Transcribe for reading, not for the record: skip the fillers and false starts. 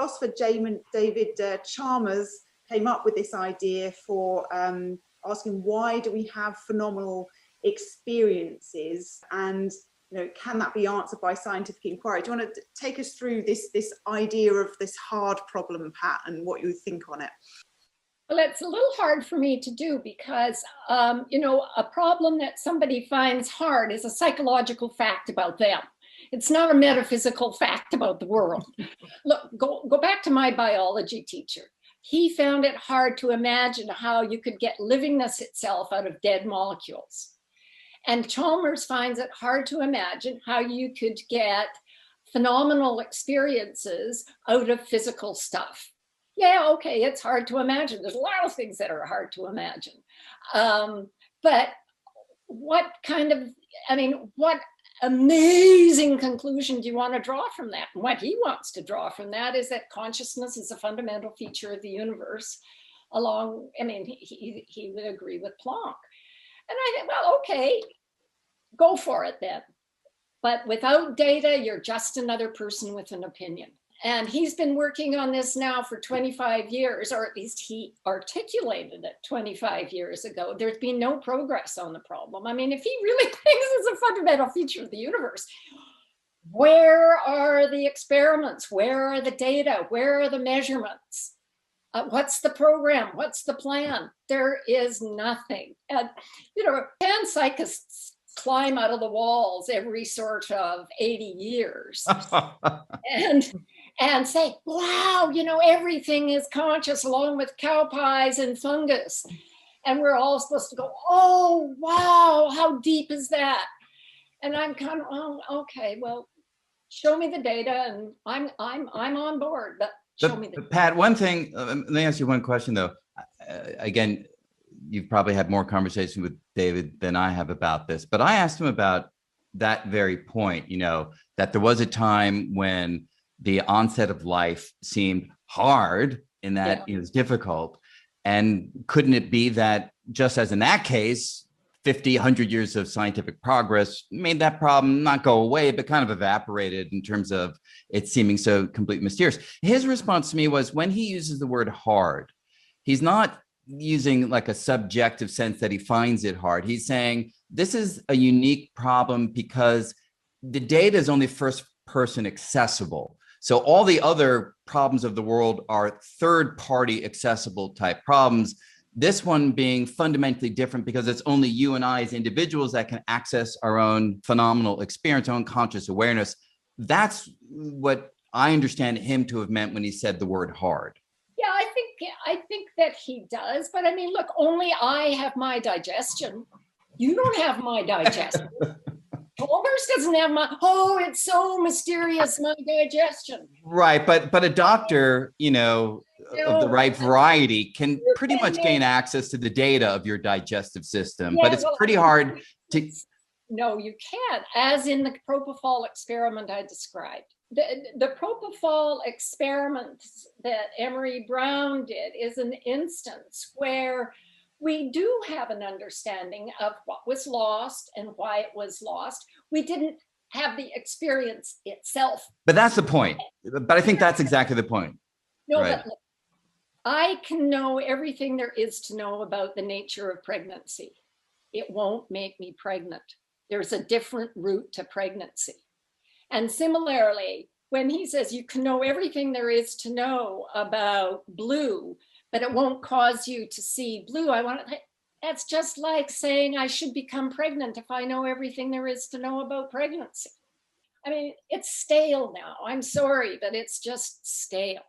philosopher David Chalmers came up with this idea for asking why do we have phenomenal experiences, and can that be answered by scientific inquiry? Do you want to take us through this idea of this hard problem, Pat, and what you think on it? Well, it's a little hard for me to do because, a problem that somebody finds hard is a psychological fact about them. It's not a metaphysical fact about the world. Look, go back to my biology teacher. He found it hard to imagine how you could get livingness itself out of dead molecules. And Chalmers finds it hard to imagine how you could get phenomenal experiences out of physical stuff. Yeah, okay, it's hard to imagine. There's a lot of things that are hard to imagine. But what amazing conclusion do you want to draw from that? And what he wants to draw from that is that consciousness is a fundamental feature of the universe. He would agree with Planck. And I think, well, okay, go for it then. But without data, you're just another person with an opinion. And he's been working on this now for 25 years, or at least he articulated it 25 years ago. There's been no progress on the problem. I mean, if he really thinks it's a fundamental feature of the universe, where are the experiments? Where are the data? Where are the measurements? What's the program? What's the plan? There is nothing. And, panpsychists climb out of the walls every sort of 80 years and say, wow, everything is conscious along with cow pies and fungus. And we're all supposed to go, oh, wow, how deep is that? And I'm kind of, oh, okay, well, show me the data and I'm on board, but show me the data. Pat, one thing, let me ask you one question though. Again, you've probably had more conversation with David than I have about this, but I asked him about that very point, that there was a time when the onset of life seemed hard in that it was difficult. And couldn't it be that just as in that case, 50, 100 years of scientific progress made that problem not go away, but kind of evaporated in terms of it seeming so completely mysterious? His response to me was, when he uses the word hard, he's not using like a subjective sense that he finds it hard. He's saying this is a unique problem because the data is only first person accessible. So all the other problems of the world are third party accessible type problems. This one being fundamentally different because it's only you and I as individuals that can access our own phenomenal experience, our own conscious awareness. That's what I understand him to have meant when he said the word hard. Yeah, I think that he does. But I mean, look, only I have my digestion. You don't have my digestion. Chalmers doesn't have it's so mysterious, my digestion. Right, but a doctor, of the right variety can pretty much gain access to the data of your digestive system, but it's pretty hard to... No, you can't, as in the propofol experiment I described. The propofol experiment that Emery Brown did is an instance where we do have an understanding of what was lost and why it was lost. We didn't have the experience itself. But that's the point. But I think that's exactly the point. No, right. But look, I can know everything there is to know about the nature of pregnancy. It won't make me pregnant. There's a different route to pregnancy. And similarly, when he says you can know everything there is to know about blue, but it won't cause you to see blue, that's just like saying I should become pregnant if I know everything there is to know about pregnancy. I mean, it's stale now. I'm sorry, but it's just stale.